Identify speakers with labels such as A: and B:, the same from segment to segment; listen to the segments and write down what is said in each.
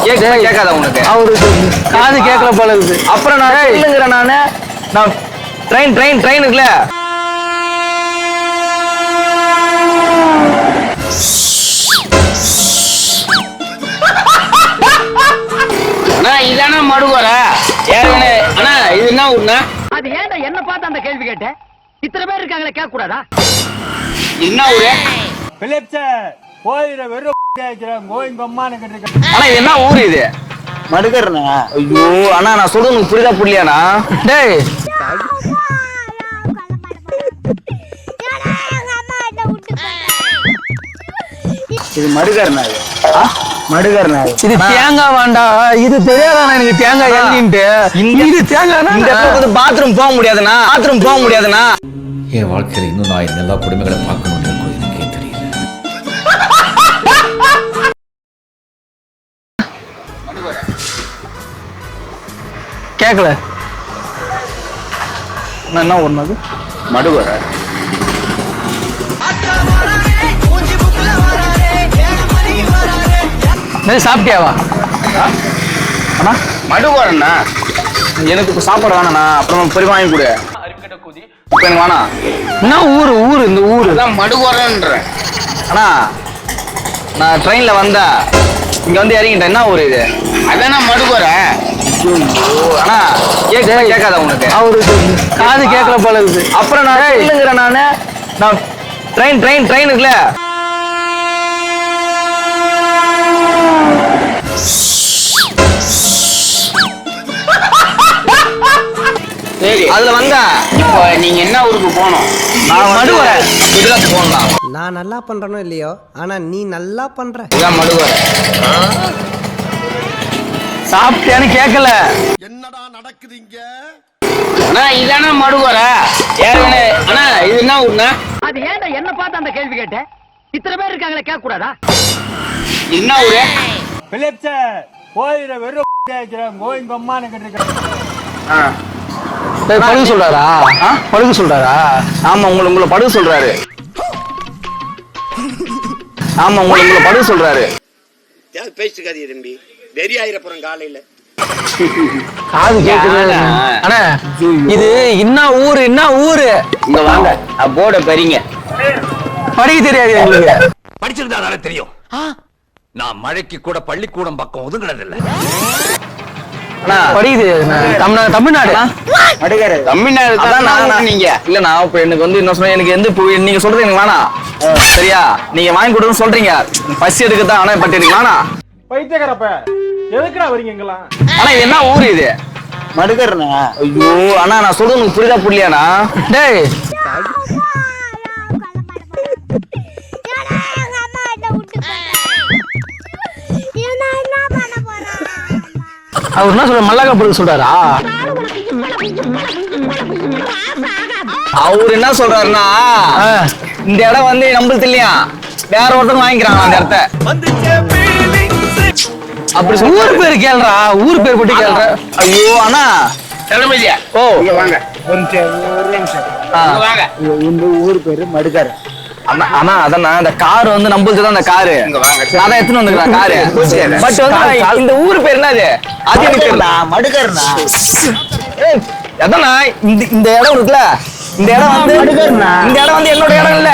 A: கேட்காத உனக்கு?
B: அவருக்கு காது கேட்கல போல இருக்குது.
A: அப்புறம் நான் இல்லைங்கிறேன் நான் ட்ரெயின் இருக்குல்ல.
C: அண்ணா இதானா மடுவர ஏற்கனவே அண்ணா இது என்ன ஊர்னா?
D: அது ஏன்டா என்ன பார்த்து அந்த கேள்வி கேட்டேன்? இத்தனை பேர் இருக்காங்களே கேட்க கூடாதா?
C: என்ன ஊரு?
A: ஆனா இது என்ன ஊரு இது?
B: மடுக்கறனா?
A: ஐயோ அண்ணா நான் சொல்றது உங்களுக்கு புரியுதா புரியலையாண்ணா?
B: டேய்
A: இது மடுகர்னா? மடுகர்னா?
B: இது தேங்காய் வேண்டா. இது தெரியாதாண்ணா எனக்கு தேங்காய் எல்லின்ட்டு. இது தேங்காய்.
A: இந்த இடத்துல பாத்ரூம் போக முடியாதுண்ணா.
E: என் வாழ்க்கையில இன்னும் நான் இந்த எல்லா குடும்பங்களை பார்க்கணும்னு இருக்கும் எனக்கே தெரியல.
B: கேட்கல என்ன ஒண்ணு
A: மடுவர
B: சாப்பிட்டியாவா?
A: அண்ணா மடுவரண்ணா எனக்கு இப்ப சாப்பாடு வேணாண்ணா. அப்புறம் பெரிய வாங்கி கொடு. இப்ப எனக்கு வேணாம்.
B: என்ன ஊரு இந்த ஊரு
C: அதான் மடுவரன்ற.
A: அண்ணா நான் ட்ரெயின்ல வந்தேன், இங்க வந்து இறங்கிட்டேன். என்ன ஊரு இது?
C: அதானா மடுவர.
A: அண்ணா கேட்காத உனக்கு?
B: அவருக்கு காது கேட்கல போல இருக்குது.
A: அப்புறம் நான் இல்லைங்கிறேன் நான் ட்ரெயின் இருக்குல்ல.
C: சரி
A: அதுல வந்தா
C: இப்போ நீங்க என்ன ஊருக்கு போகணும்?
A: நான் மடுவர குஜராத் போகலாம்.
F: நான் நல்லா பண்றனோ இல்லையோ, ஆனா நீ நல்லா பண்ற.
A: இதான் மடுவர.
B: சாப்பிட்டியான்னு கேட்கல.
G: என்னடா நடக்குது இங்க?
C: அண்ணா இதானா மடுவர ஏற்கனவே அண்ணா இது என்ன ஊர்னா?
D: அது ஏன்டா என்ன பார்த்து அந்த கேள்வி கேட்டேன்? இத்தனை பேர் இருக்காங்களே கேட்க கூடாதா?
C: என்ன ஊரு?
B: படுக்க சொல்றாரா? படுக்க சொல்றாரா?
A: ஆமா உங்களை படுக்க சொல்றாரு.
G: பேசிக்காதீங்க தம்பி, வெறி ஆயிரப்புறம் காலையில.
B: காது கேக்குது. அண்ணா இது என்ன ஊரு?
C: இங்க வாங்க போர்டை பெறீங்க.
B: படிக்க தெரியாது எங்களுக்கு.
E: படிச்சிருந்தாதானே தெரியும். நான் மழைக்கு கூட பள்ளிக்கூடம் பக்கம் ஒதுங்கினதில்லை.
B: படிக்குது. தமிழ்நாடு
A: மடுகர
C: தமிழ்நாடு தான் நீங்க.
A: இல்லண்ணா இப்ப எனக்கு வந்து என்ன சொன்ன, எனக்கு எந்த நீங்க சொல்றது எனக்கு வேணாம். சரியா? நீங்க வாங்கி கொடுன்னு சொல்றீங்க, பசி எடுக்கதான். ஆனா பட் எனக்கு வேணாம்.
H: பைத்தியக்காரப்ப எதுக்குடா வரீங்க எங்கெல்லாம்?
A: ஆனா இது என்ன ஊரு இது?
B: மடுக்கறனா?
A: ஐயோ அண்ணா நான் சொல்றது உங்களுக்கு புரியுதா புரியலையாண்ணா?
B: டேய் அவர் என்ன சொல்ற? மல்லாக்கா படுக்க சொல்றாரா?
A: அவர் என்ன சொல்றாருன்னா, இந்த இடம் வந்து நம்மளுக்கு இல்லையா, வேற ஒருத்தவங்க வாங்கிக்கிறாங்க அந்த இடத்த. அப்படி
B: ஊர் பேர் கேள்றா. ஊர் பேர் போட்டு கேள்ற.
A: ஐயோ அண்ணா
C: தளபதியா
A: ஓ
C: இங்க வாங்க.
B: ஒரு நிமிஷம்.
C: இங்க வாங்க.
B: இந்த ஊர் பேரு மடுக்காரு.
A: அண்ணா அதான் அந்த கார் வந்து நம்மளுக்கு தான். அந்த காரு அதான் எடுத்துன்னு வந்துருக்கேன் காரு. பட் வந்து இந்த ஊர் பேர் என்னது? அது எனக்கு தெரியல.
B: மடுக்கறனா?
A: அதாண்ணா இந்த இடம் இருக்குல்ல, இந்த இடம் வந்து இந்த இடம் வந்து என்னோட இடம் இல்ல.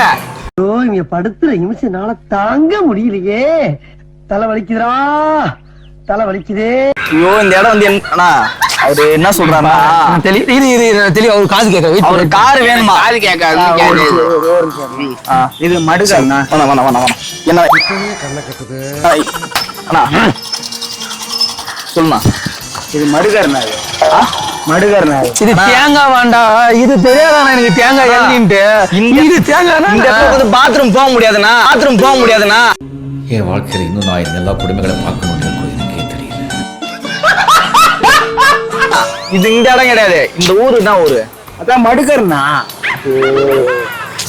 F: இங்க படுத்துற நிமிஷம்னால தாங்க முடியலையே. தலை வலிக்குதுடா, தலை வலிக்குதே.
A: ஐயோ இந்த இடம் வந்து அண்ணா அவரு என்ன சொல்றாருன்னா,
B: தெளிவா அவர் காது கேட்க.
A: அவரு காரு வேணுமா?
C: காது கேட்காது.
A: இது மடுகண்ணா. என்ன அண்ணா சொல்லுண்ணா, இது மடுகர்னா? மடுகர்னா?
B: இது தேங்காய் வேண்டா. இது தெரியாதாண்ணா எனக்கு தேங்காய் எல்லின்ட்டு. இது தேங்காய்.
A: இந்த இடத்துல பாத்ரூம் போக முடியாதுண்ணா.
E: என் வாழ்க்கையில இன்னும் நான் இந்த எல்லா குடும்பங்களை பார்க்கணும்னு இருக்கும் எனக்கே தெரியல.
A: இது இந்த இடம் கிடையாது, இந்த ஊரு தான் ஊரு.
B: அதான் மடுக்கறனா?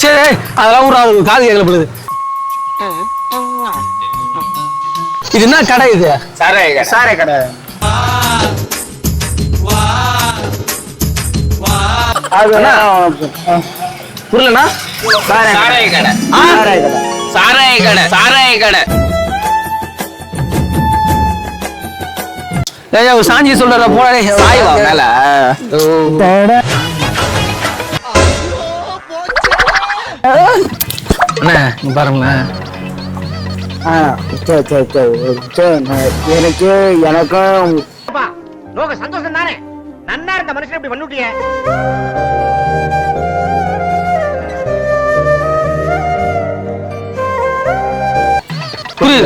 B: சரி அதெல்லாம் ஒரு காது கேட்கல போடுது. இது என்ன கடை? இது
A: சாரை கடை. புரியலண்ணா?
C: சாராய கடை.
B: ஏய் ஒரு சாஞ்சி சொல்றல போடா
A: சாய்வா மேல
B: அண்ணே இங்க பாருங்களேன்.
F: எனக்கும்
D: லோக சந்தோஷம் தானே நன்னா இருந்த மனுஷன் இப்படி பண்ணிட்டியே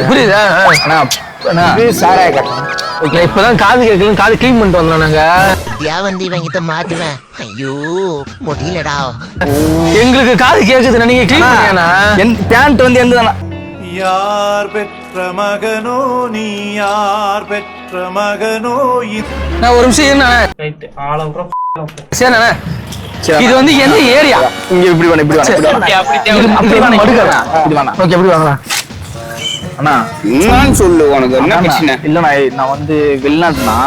B: புரியுதா
A: அண்ணா அண்ணா
F: சாராய கட்டணம்
B: நான் இப்பதான் காது கேட்கல காது கிளீன் பண்ணிட்டு வந்தோம் நாங்க.
I: வந்து இவங்கிட்ட மாட்டுவேன். ஐயோ முடியலடா.
B: எங்களுக்கு காது கேக்குது நீங்க கிளீன் பண்ணியானா?
A: பேண்ட் வந்து எந்த
J: யார் பெற்ற மகனோ நீ யார் பெற்ற மகனோ
B: நான் ஒரு நிமிஷம் என்ன சரிண்ணே இது வந்து எந்த ஏரியா?
A: இங்க இப்படி வேணும் இப்படி வேணும்
B: அப்படி வேணாம் மடுக்கறா
A: இப்படி வேணாம்
B: ஓகே எப்படி வாங்கலாம்
A: அண்ணா
C: நான் சொல்லு உனக்கு என்ன பிரச்சனை
A: இல்லண்ணா நான் வந்து வெளிநாட்டுனா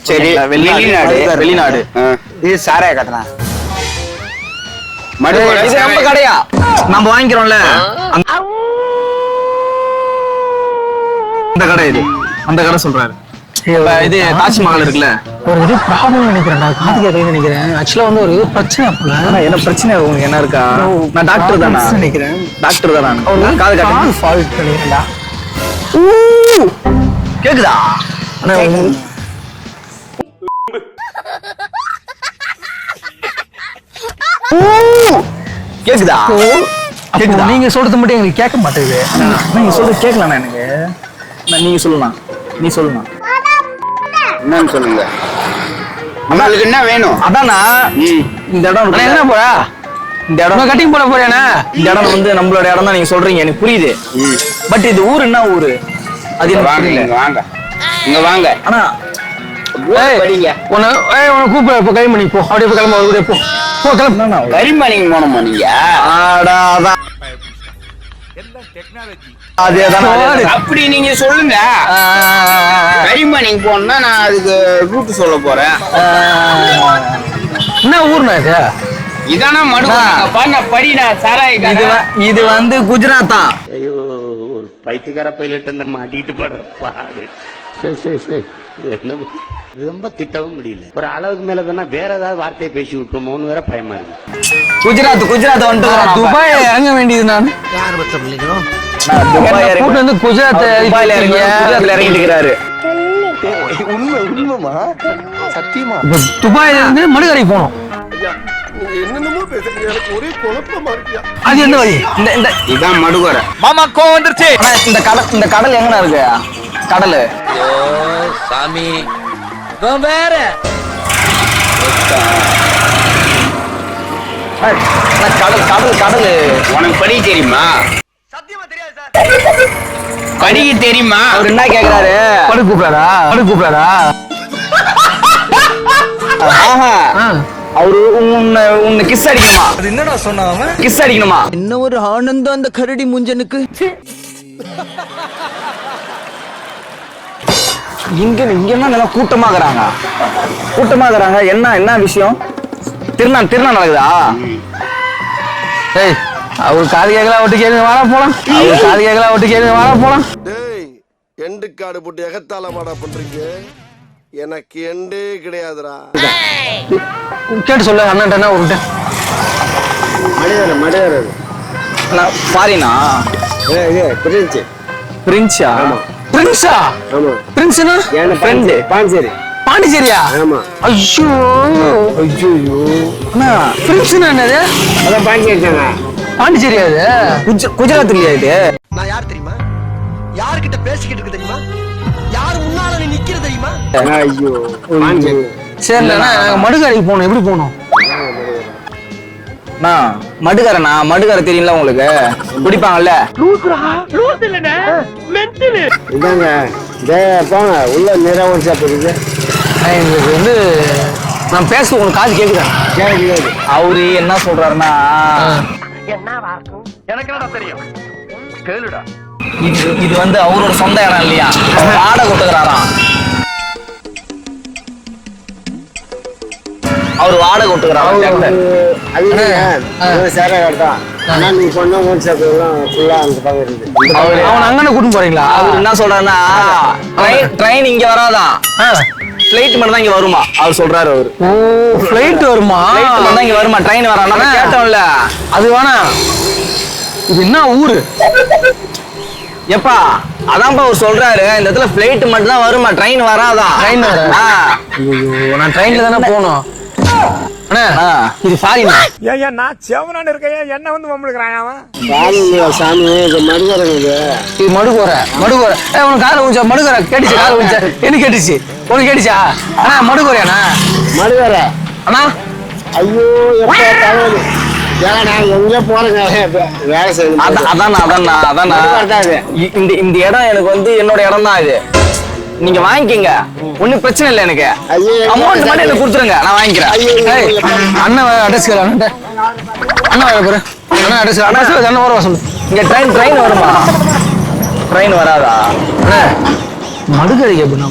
C: சரி
A: வெளிநாடு
C: இது சாராய கட்டணம்
A: இது நம்ம கடையா நம்ம வாங்கிக்கிறோம்ல அந்த கடை இது அந்த கடை சொல்றாரு இது தாஜ்மஹால் இருக்குல்ல
B: ஒரு இது ப்ராப்ளம் நினைக்கிறேன்டா காது கேட்கல நினைக்கிறேன் ஆக்சுவலா வந்து ஒரு பிரச்சனை போல
A: என்ன பிரச்சனை உங்களுக்கு என்ன இருக்கா நான் டாக்டர் தானா
B: நினைக்கிறேன்
A: டாக்டர் தான் நான் காது காது
B: ஃபால்ட் நினைக்கிறேன்டா
A: கேக்குதா கேக்குதா
B: கேக்குதா நீங்க சொல்றது மட்டும் எங்களுக்கு கேட்க மாட்டேங்குது
A: நீங்க சொல்றது கேட்கலாம் எனக்கு நீங்க சொல்லலாம் நீ சொல்லலாம்
C: என்னன்னு சொல்லுங்க உங்களுக்கு என்ன வேணும்
A: அதானா இந்த இடம்
B: அண்ணா என்ன போறா
A: இந்த இடம்
B: கட்டிங் போட போறேனா
A: இந்த இடம் வந்து நம்மளோட இடம் தான் நீங்க சொல்றீங்க எனக்கு புரியுது பட் இது ஊர் என்ன ஊரு அது எனக்கு
C: வாங்க
A: புரியல
C: இங்க வாங்க இங்க வாங்க
A: ஆனா
C: படிங்க
B: உன்னை கூப்பிட இப்போ கை பண்ணி போ அப்படியே போய் கிளம்ப ஒரு போ போ கிளம்பு
C: கரிமணிக்கு போனோமா நீங்க அப்படி நீங்க சொல்லுங்க கரிமணிக்கு போனா நான் அதுக்கு ரூட் சொல்ல போறேன்
B: என்ன ஊர்னா இது
C: இதானா மடுவாங்க படினா சாராய
A: இது வந்து குஜராத்தா
G: ஐயோ ஒரு பைத்தியக்கார பைலட் அந்த மாட்டிட்டு படுற பாடு சரி சரி சரி என்ன ரொம்ப திட்டவும் முடியல ஒரு அளவுக்கு மேல தானே வேற ஏதாவது வார்த்தையை பேசி விட்டுமோன்னு வேற பயமா இருக்கு
A: குஜராத் வந்துட்டு
B: துபாய் இறங்க வேண்டியது நான்
F: யார் பத்த பிள்ளைங்களோ
B: கூட்டு வந்து குஜராத்
A: துபாயில இறங்கிட்டு இருக்கிறாரு
F: உண்மை உண்மைமா சத்தியமா
B: துபாயில இருந்து மடுகரை போனோம்
G: என்னென்னமோ பேசுறீங்க எனக்கு ஒரே குழப்பமா இருக்கியா
B: அது எந்த வழி
A: இந்த
C: இதான் மடுகரை
E: மாமா கோவம் வந்துருச்சு
A: இந்த கடல் எங்கண்ணா இருக்கு கடல்
E: சாமி வேற
A: கடல்
C: உனக்கு படிக்க தெரியுமா படிக்க தெரியுமா
A: அவர் என்ன கேக்குறாரு
B: படு கூப்பிடாரா
A: ஆஹா அவரு உன்னை கிஸ் அடிக்கணுமா
E: அது என்னடா சொன்னாங்க
A: கிஸ் அடிக்கணுமா
I: என்ன ஒரு ஆனந்தம் அந்த கரடி முஞ்சனுக்கு.
A: இங்க நல்லா கூட்டமாகறாங்க என்ன விஷயம் திருநா நடக்குதா
B: ஏய் அவர் காது கேட்கலாம் ஒட்டு கேளுங்க வாடா போலாம்
G: டேய் எண்டு காடு போட்டு எகத்தால மாடா பண்றீங்க எனக்கு எண்டே கிடையாதுடா
B: கேட்டு சொல்லு அண்ணன் ஒரு
A: ஃபாரினா பிரின்ஸா பிரின்ஸ்னா ஃப்ரெண்ட் பாண்டிச்சேரியா ஐயோ அண்ணா பிரின்ஸ்னா என்னது
F: அதான் பாண்டிச்சேரி
B: பாண்டிச்சேரியா இது
A: குஜராத் இல்லையா இது
F: நான் யார் தெரியுமா யார்கிட்ட பேசிக்கிட்டு இருக்கு தெரியுமா யார் முன்னால நீ நிக்கிற தெரியுமா
A: ஐயோ
B: சரி நாங்க மடுகரைக்கு போனோம் எப்படி போனோம்
A: மடுகரை தெரியல உங்களுக்கு குடிப்பாங்கல்ல
F: இதாங்க போங்க உள்ள நிறைய ஒரு ஷாப் இருக்குது
B: எங்களுக்கு வந்து நான் பேச உங்களுக்கு காது கேக்குதா
A: அவரு என்ன சொல்றாருன்னா
D: எனக்கு என்னடா தெரியும் கேளுடா
A: இது வந்து அவரோட சொந்த இடம் இல்லையா வாடகை விட்டுக்கிறாராம் அவர் வாடகை விட்டுக்கிறாராம்
B: அவன் அங்கன கூட்டிட்டு போறீங்களா
A: அவர் என்ன சொல்றாருன்னா ட்ரெயின் இங்க வராதான், பிளைட் மட்டும் தான் இங்க வருமா அவர் சொல்றாரு. அவரு
B: ஓ பிளைட் வருமா?
A: பிளைட் மட்டும் தான் இங்க வருமா, ட்ரெயின் வரா? நம்ம கேட்டோம்ல.
B: அது வேணா, இது என்ன ஊரு?
A: எப்பா அதான்ப்பா அவர் சொல்றாரு, இந்த இடத்துல பிளைட் மட்டும் தான் வருமா, ட்ரெயின் வராதான்.
B: ட்ரெயின் வர? ஐயோ நான் ட்ரெயின்ல தானே போகணும். அண்ணா இது ஃபாரின்.
H: ஏன் நான் செவனான்னு இருக்கேன், என்ன வந்து மம்பளுக்குறான் அவன்?
C: சாமி இது மடுகரம் இது.
B: இது மடுகோரை. மடுகோரை உனக்கு காதுல ஊஞ்சா? மடுகோரை கேட்டுச்சு, காதுல ஊஞ்சா? என்ன கேட்டுச்சு உனக்கு? கேட்டுச்சா அண்ணா? மடுகோரையாண்ணா?
C: மடுகர
B: அண்ணா
C: ஐயோ எப்ப தகவல் நான் எங்க போறேங்க வேலை செய்யணும்.
A: அதானா இந்த இடம் எனக்கு வந்து என்னோட இடம் தான் இது. நீங்க வாங்கிக்கங்க, ஒண்ணும் பிரச்சனை இல்லை. எனக்கு அமௌண்ட் மட்டும் எனக்கு கொடுத்துருங்க, நான் வாங்கிக்கிறேன்.
B: அண்ணன் அட்ரஸ் அண்ணன் அண்ணன் பாரு. அண்ணா அட்ரஸ் அண்ணன் வர சொல்லு.
A: இங்க ட்ரெயின் வருமா? ட்ரெயின் வராதா?
B: மடுகரை எப்படின்னா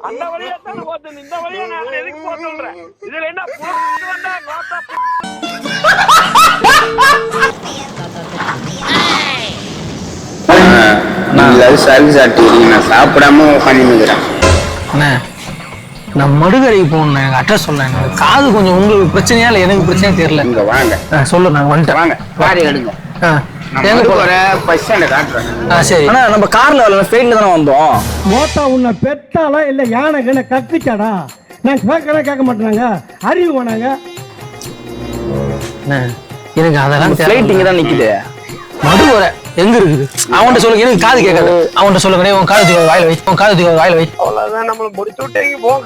H: அந்த வழியா தான் போறது, இந்த வழியா நான் எதுக்கு போக சொல்றேன்? இதுல என்ன
C: சரி சாப்பிட்டு நான் சாப்பிடாம உட்காந்துக்கிறேன்.
B: அண்ணா நான் மடுகரைக்கு போகணும், எனக்கு அட்ரஸ் சொல்லேன். எனக்கு காது கொஞ்சம் உங்களுக்கு பிரச்சனையா இல்லை எனக்கு பிரச்சனையா தெரியல.
C: இங்க வாங்க
B: சொல்லு, நாங்க வந்துட்டேன்.
C: வாங்க காரி எடுங்க.
B: சரி
A: ஆனா நம்ம கார்ல வரல, ஃபிளைட்ல தானே வந்தோம்.
H: மோட்டா உன்னை பெட்டாலா இல்ல யானை கண்ண கத்திக்காடா? நான் கேட்க மாட்டேனாங்க, அறிவு வேணாங்க.
B: எனக்கு அதெல்லாம்
A: ஃபிளைட் இங்க தான் நிக்குது.
B: மடுகரை எங்க இருக்குது? அவன்கிட்ட சொல்லுங்க, எனக்கு காது கேட்காது. அவன்கிட்ட சொல்லுங்க, உன் காது தூக்க வாயில வை, உன் காது தூக்க வாயில வை.
H: அவ்வளவுதான், நம்மள முடிச்சு விட்டீங்க போங்க.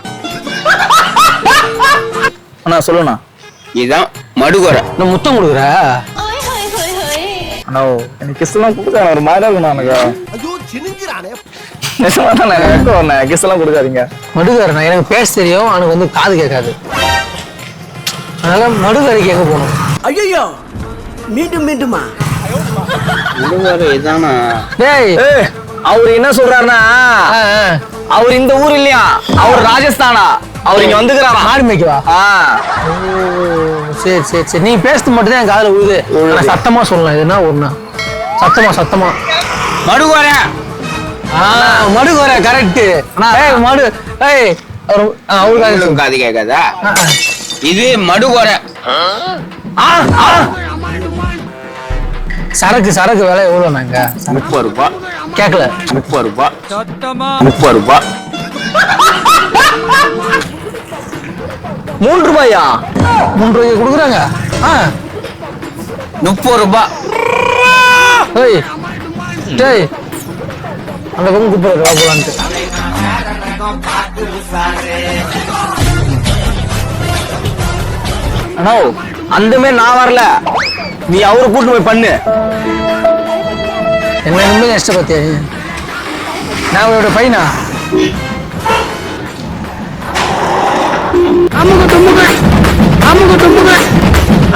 A: அண்ணா சொல்லுண்ணா.
C: இதுதான் மடுகரை.
B: நான் முத்தம் கொடுக்குற.
A: அண்ணா எனக்கு கிஸ் எல்லாம் கொடுக்காத, ஒரு மாதிரி இருக்குண்ணா எனக்கு.
F: ஐயோ சினுங்கிறானே.
A: கிஸ் எல்லாம் கொடுக்காதீங்க.
B: மடுகரை எனக்கு பேச தெரியும், அவனுக்கு வந்து காது கேட்காது. அதனால மடுகரைக்கு எங்க போகணும்?
F: ஐயோ மீண்டும் மீண்டுமா?
C: மடுகரை இதானா?
B: டேய்
A: அவரு என்ன சொல்றாருன்னா, அவர் இந்த ஊர் இல்லையா, அவர் ராஜஸ்தானா. அவர் இங்க வந்துக்கிறாரா
B: மாடு மேய்க்கவா? சரி சரி சரி, நீ பேசுறது மட்டும் தான் என் காதுல விழுது. நான் சத்தமா சொல்லலாம், இதுனா ஒண்ணு சத்தமா
C: மடுகரை.
B: மடுகரை கரெக்ட். மடு அவருக்கு
C: காது கேட்காதா? இது மடுகரை.
B: சரக்கு விலை எவ்வளவு? நாங்க
C: 30 ரூபாய்
B: கேட்கல.
C: 30 ரூபாய் 30 ரூபாய்
A: 3 ரூபாயா?
B: 3 ரூபாய்க்கு கொடுக்குறாங்க.
C: 30 ரூபாய்.
B: டேய் அந்த பக்கம் கூப்பிடுற போலான்ட்டு.
A: அண்ணா அந்த மாதிரி நான் வரல, நீ அவரை கூட்டு போய் பண்ணு.
B: என்ன ரொம்ப கஷ்டம் பார்த்தியா? நான் அவரோட பையனா?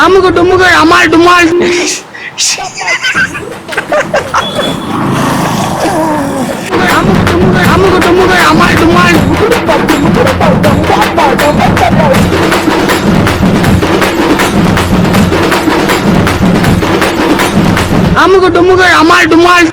C: அமுக டுமுகள் அமால் டுமால். அமுக டுமுகள் அமால் டுமால். அமுக டுமுகள் அமால் டுமால்.